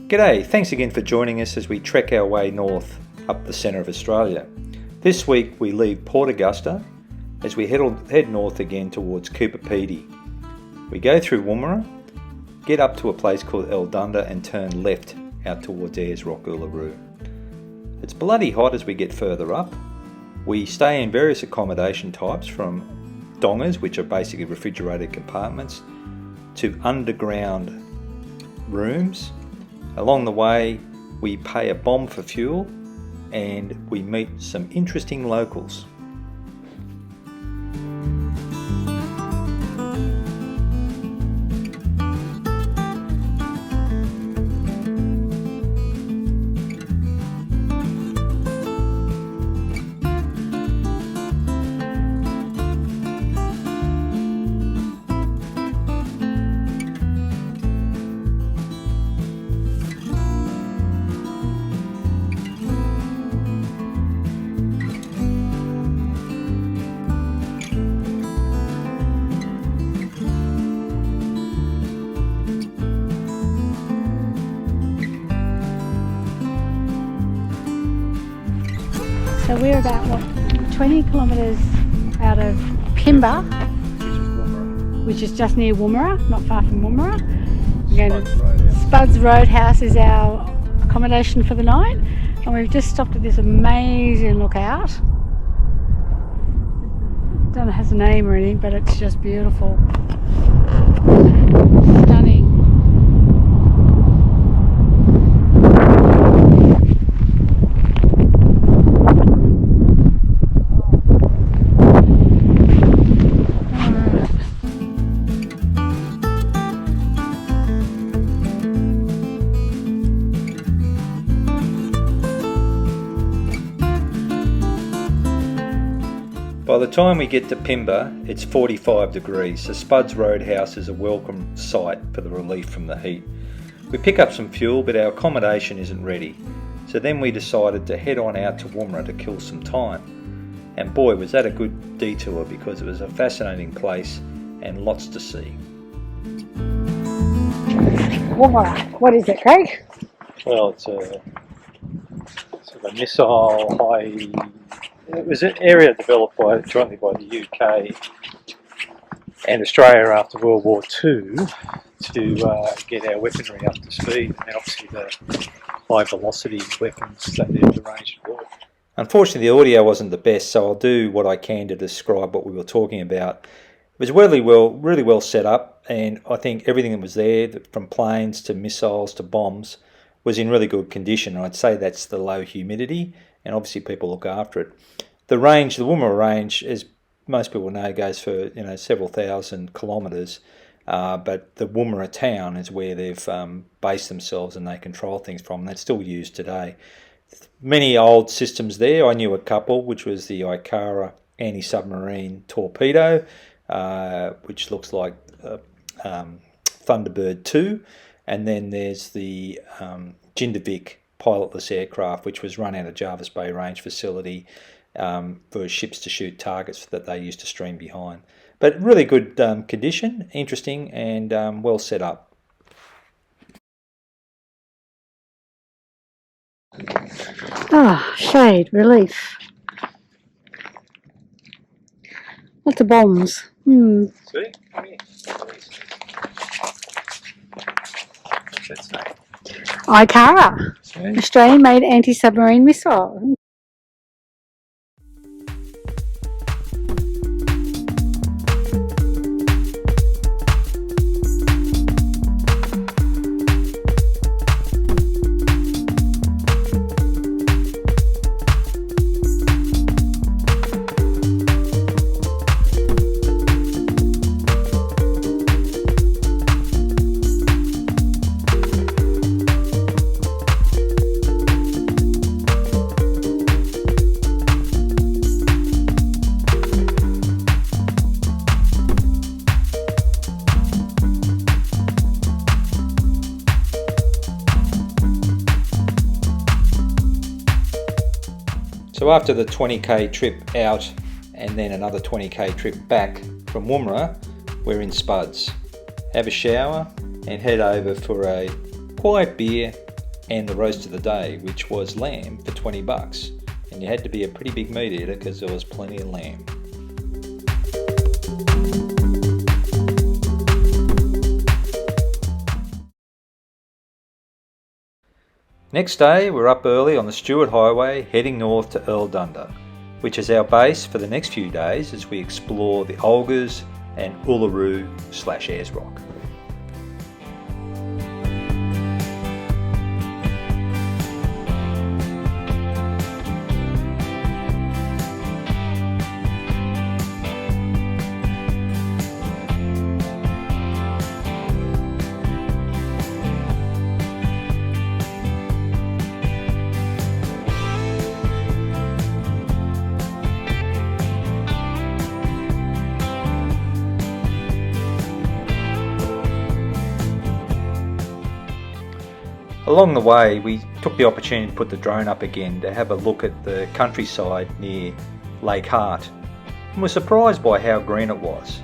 G'day, thanks again for joining us as we trek our way north up the centre of Australia. This week we leave Port Augusta as we head north again towards Coober Pedy. We go through Woomera, get up to a place called Erldunda and turn left out towards Ayers Rock, Uluru. It's bloody hot as we get further up. We stay in various accommodation types from dongas, which are basically refrigerated compartments, to underground rooms. Along the way, we pay a bomb for fuel and we meet some interesting locals. So we're about 20 kilometres out of Pimba, which is just near Woomera, not far from Woomera. We're going to Spuds Roadhouse is our accommodation for the night, and we've just stopped at this amazing lookout. Don't know if it has a name or anything, but it's just beautiful. Stunning. By the time we get to Pimba, it's 45 degrees, so Spuds Roadhouse is a welcome sight for the relief from the heat. We pick up some fuel, but our accommodation isn't ready, so then we decided to head on out to Woomera to kill some time. And boy, was that a good detour, because it was a fascinating place and lots to see. Woomera, what is it, Craig? Well, it's a sort of a missile high. It was an area developed jointly by the UK and Australia after World War II to get our weaponry up to speed, and obviously the high velocity weapons that they've arranged to work. Unfortunately, the audio wasn't the best, so I'll do what I can to describe what we were talking about. It was really well set up, and I think everything that was there, from planes to missiles to bombs, was in really good condition. I'd say that's the low humidity, and obviously people look after it. The Woomera range, as most people know, goes for several thousand kilometres, but the Woomera town is where they've based themselves and they control things from, and that's still used today. Many old systems there. I knew a couple, which was the Ikara anti-submarine torpedo, which looks like Thunderbird 2, and then there's the Jindervik pilotless aircraft, which was run out of Jervis Bay Range facility for ships to shoot targets that they used to stream behind. But really good condition, interesting, and well set up. Ah, shade, relief. Lots of bombs. See? Come here. What's that say? Ikara, See? Australian-made anti-submarine missile. So after the 20k trip out and then another 20k trip back from Woomera, we're in Spuds. Have a shower and head over for a quiet beer and the roast of the day, which was lamb for $20. And you had to be a pretty big meat eater because there was plenty of lamb. Next day, we're up early on the Stewart Highway heading north to Erldunda, which is our base for the next few days as we explore the Olgas and Uluru/Ayers Rock. Along the way, we took the opportunity to put the drone up again to have a look at the countryside near Lake Hart, and were surprised by how green it was.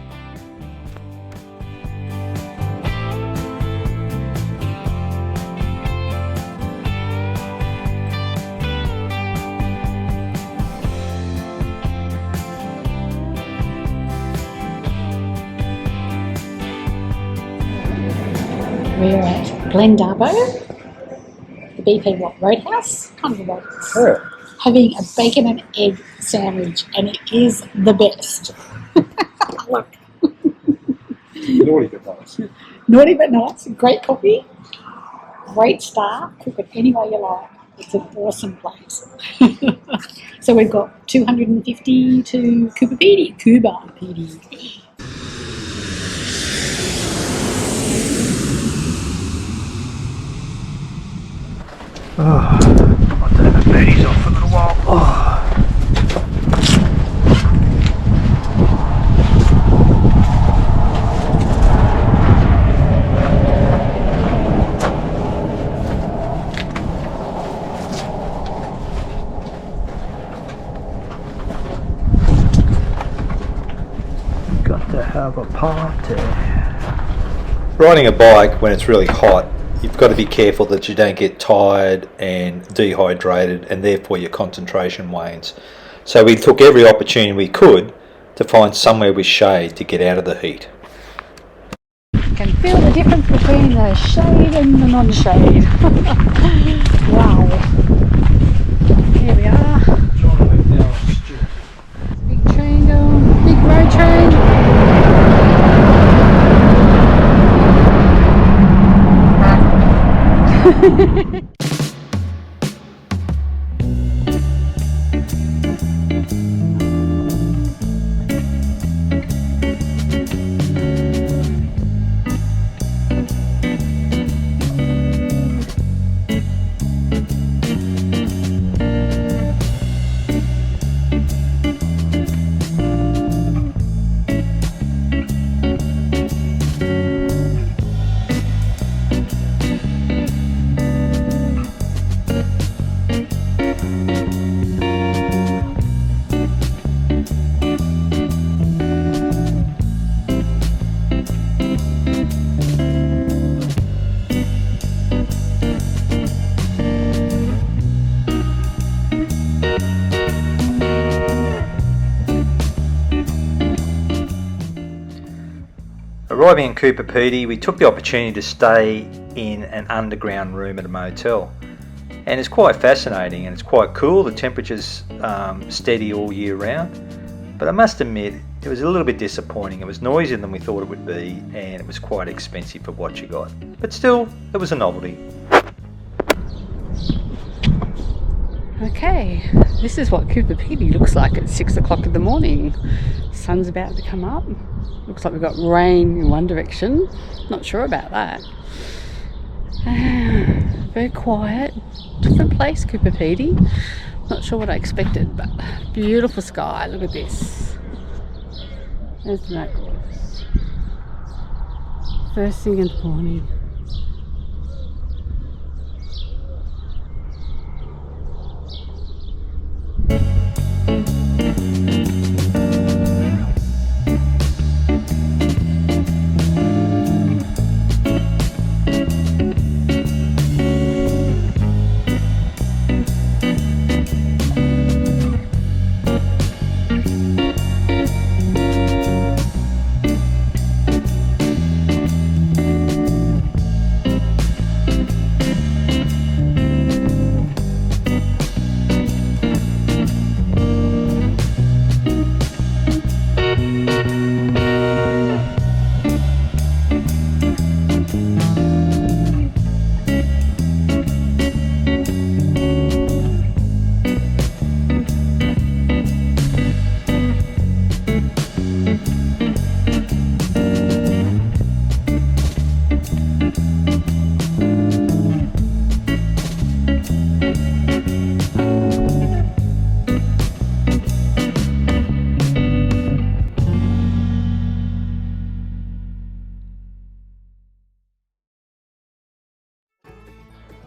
We're at Glendabo, the BP Roadhouse, kind of a roadhouse, having a bacon and egg sandwich, and it is the best. Look. Naughty but nice. Naughty but nice, great coffee, great staff, cook it any way you like. It's an awesome place. So we've got 250 to Coober Pedy. I'll take the panties off for a little while. Got to have a party. Riding a bike when it's really hot, you've got to be careful that you don't get tired and dehydrated, and therefore your concentration wanes. So we took every opportunity we could to find somewhere with shade to get out of the heat. You can feel the difference between the shade and the non-shade. Wow. Here we are. Big train going, big road train. Arriving in Coober Pedy, we took the opportunity to stay in an underground room at a motel, and it's quite fascinating and it's quite cool. The temperature's steady all year round, but I must admit it was a little bit disappointing. It was noisier than we thought it would be, and it was quite expensive for what you got, but still it was a novelty. Okay, this is what Coober Pedy looks like at 6 o'clock in the morning. Sun's about to come up. Looks like we've got rain in one direction. Not sure about that. Very quiet. Different place, Coober Pedy. Not sure what I expected, but beautiful sky. Look at this. Isn't that gorgeous? First thing in the morning.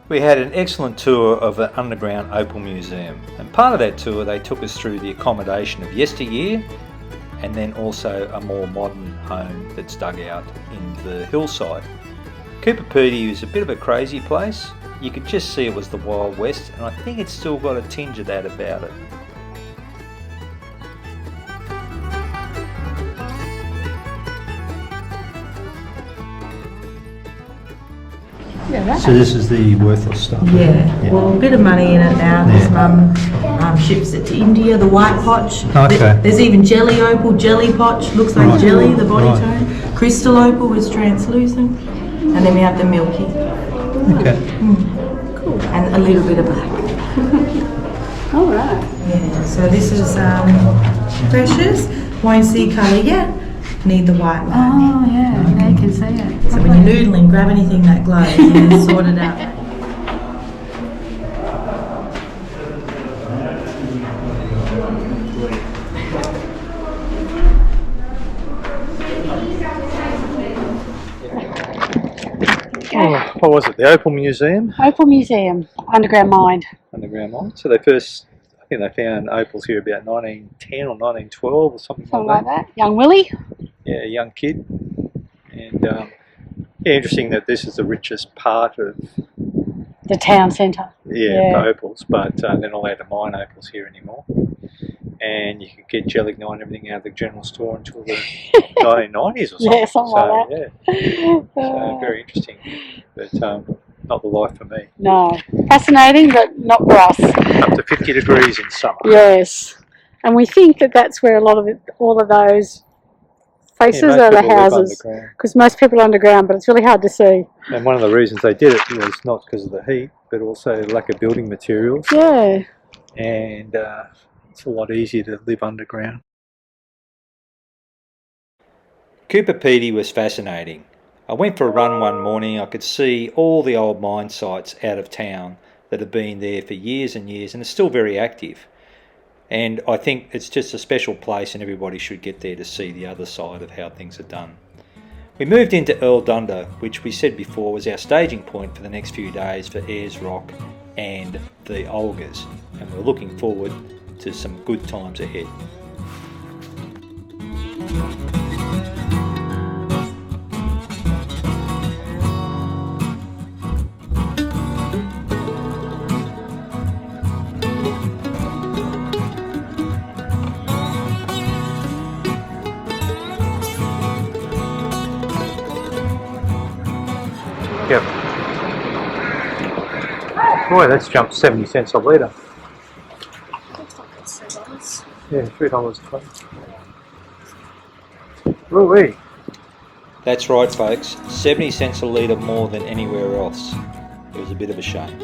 We had an excellent tour of an underground opal museum, and part of that tour they took us through the accommodation of yesteryear and then also a more modern home that's dug out in the hillside. Coober Pedy is a bit of a crazy place. You could just see it was the Wild West, and I think it's still got a tinge of that about it. So this is the worthless stuff? Yeah, well, a bit of money in it now because Mum ships it to India, the white potch. Okay. There's even jelly opal, jelly potch, looks like jelly, the body tone. Crystal opal is translucent. And then we have the milky. Okay. Cool. And a little bit of black. All right. Yeah, so this is precious. Won't see colour yet. Need the white one. Oh, yeah, now you can see it. So when you're noodling, grab anything that glows and then sort it out. Oh, what was it? The Opal Museum? Opal Museum, underground mine. Underground mine. So they first, I think they found opals here about 1910 or 1912 or something Something like that. Young Willie. Yeah, a young kid. And yeah, interesting that this is the richest part of The town centre. for opals, but they're not allowed to mine opals here anymore. And you could get gelignite and everything out of the general store until the 1990s or something. Yeah, something like that. Yeah. So very interesting, but not the life for me. No. Fascinating, but not for us. Up to 50 degrees in summer. Yes. And we think that that's where a lot of it, all of those faces most are the people live houses. underground. Because most people are underground, but it's really hard to see. And one of the reasons they did it was not because of the heat, but also lack of building materials. Yeah. And it's a lot easier to live underground. Coober Pedy was fascinating. I went for a run one morning. I could see all the old mine sites out of town that have been there for years and years and are still very active. And I think it's just a special place and everybody should get there to see the other side of how things are done. We moved into Erldunda, which we said before was our staging point for the next few days for Ayers Rock and The Olgas, and we're looking forward to some good times ahead. Yep. Boy, that's jumped 70 cents a litre. Yeah, $3.20. Woo-wee. That's right, folks, 70 cents a litre more than anywhere else. It was a bit of a shame.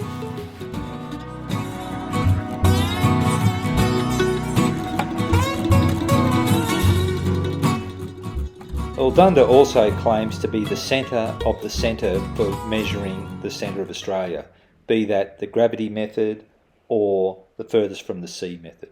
Erldunda also claims to be the centre of the centre for measuring the centre of Australia, be that the gravity method or the furthest from the sea method.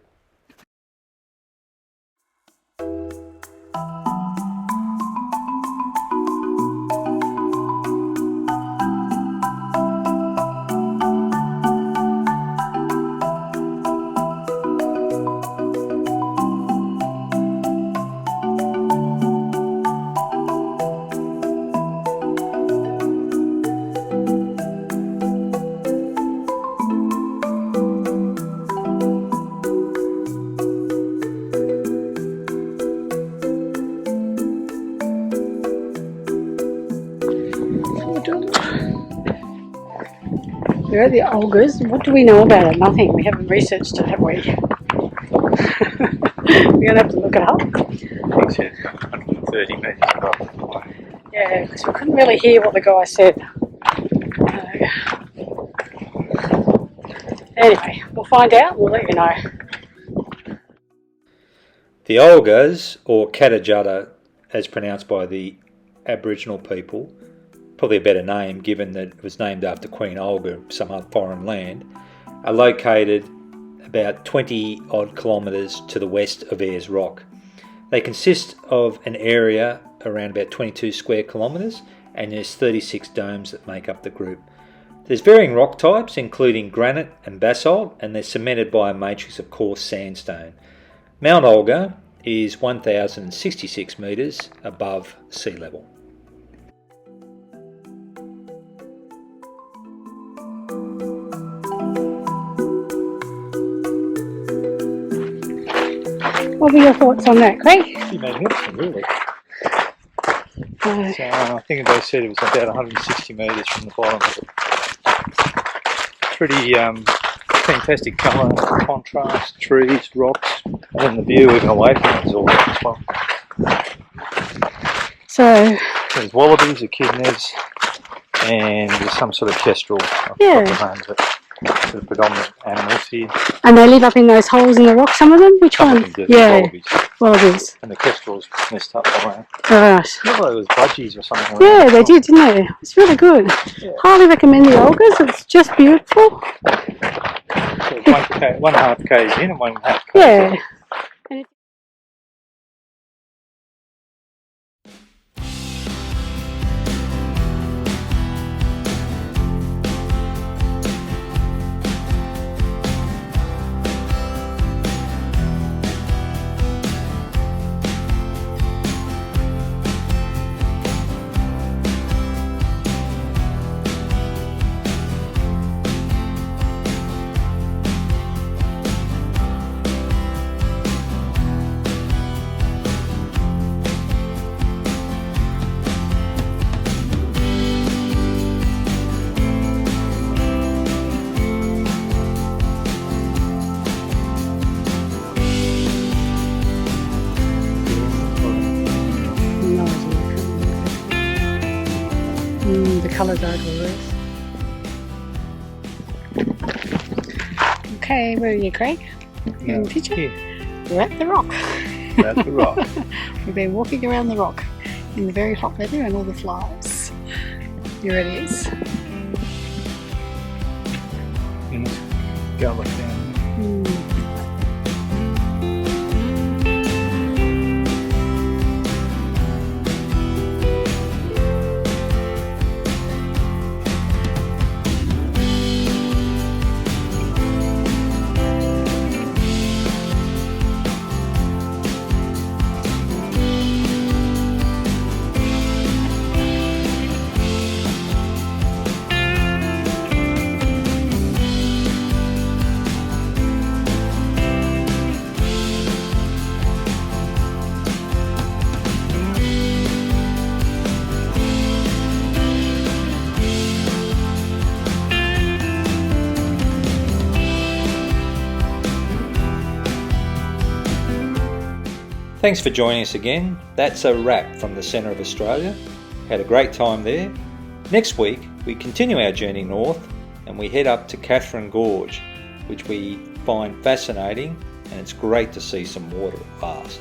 We're at the Olgas. What do we know about it? Nothing. We haven't researched it, have we? We're going to have to look it up. I think it's got 130 metres above. Yeah, because we couldn't really hear what the guy said. Anyway, we'll find out. We'll let you know. The Olgas, or Katajada, as pronounced by the Aboriginal people, probably a better name given that it was named after Queen Olga, some other foreign land, are located about 20 odd kilometres to the west of Ayers Rock. They consist of an area around about 22 square kilometres, and there's 36 domes that make up the group. There's varying rock types including granite and basalt, and they're cemented by a matrix of coarse sandstone. Mount Olga is 1,066 metres above sea level. What were your thoughts on that, Craig? Pretty magnificent, really. Uh, So I think they said it was about 160 metres from the bottom of it. Pretty fantastic colour, contrast, trees, rocks, and then the view even away from it is all as well. so, There's wallabies, echidnas, and there's some sort of kestrel. I Yeah. forgot the names of it. Sort of predominant animals here. and they live up in those holes in the rock, some of them? Which Some one? of them do, the Yeah, wallabies. wallabies. And the kestrels messed up around. Right. Looked like it was budgies or something. Yeah, they did, didn't they? It's really good. Yeah. Highly recommend the Olgas. It's just beautiful. So 1.5 k's in and 1.5 k's Yeah. out. No idea. The colours are glorious. Okay, where are you, Craig? In the picture? Here, We're at the rock. that's the rock. We've been walking around the rock in the very hot weather and all the flies. Here it is. And go look down. Thanks for joining us again. That's a wrap from the centre of Australia. Had a great time there. Next week we continue our journey north and we head up to Catherine Gorge, which we find fascinating, and it's great to see some water at last.